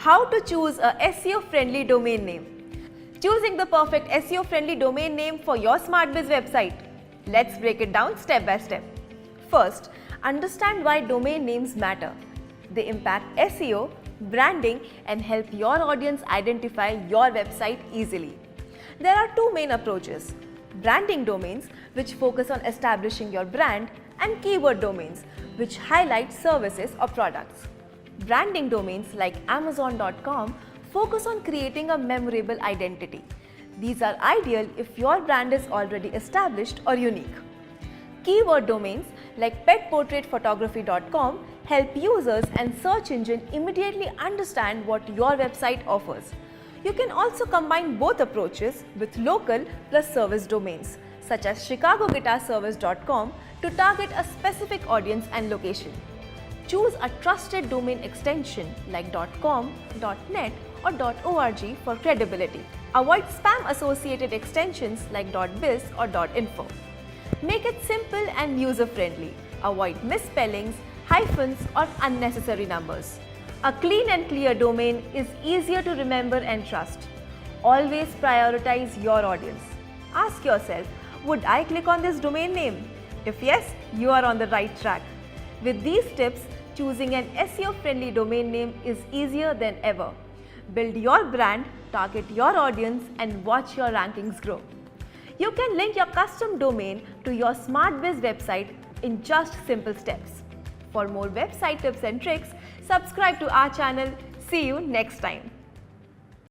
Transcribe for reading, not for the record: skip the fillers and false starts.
How to choose a SEO-friendly domain name. Choosing the perfect SEO-friendly domain name for your SmartBiz website. Let's break it down step by step. First, understand why domain names matter. They impact SEO, branding, and help your audience identify your website easily. There are two main approaches: branding domains, which focus on establishing your brand, and keyword domains, which highlight services or products. Branding domains like Amazon.com focus on creating a memorable identity. These are ideal if your brand is already established or unique. Keyword domains like petportraitphotography.com help users and search engine immediately understand what your website offers. You can also combine both approaches with local plus service domains such as chicagoguitarservice.com to target a specific audience and location. Choose a trusted domain extension like .com, .net or .org for credibility. Avoid spam-associated extensions like .biz or .info. Make it simple and user-friendly. Avoid misspellings, hyphens or unnecessary numbers. A clean and clear domain is easier to remember and trust. Always prioritize your audience. Ask yourself, would I click on this domain name? If yes, you are on the right track. With these tips, choosing an SEO-friendly domain name is easier than ever. Build your brand, target your audience, and watch your rankings grow. You can link your custom domain to your SmartBiz website in just simple steps. For more website tips and tricks, subscribe to our channel. See you next time.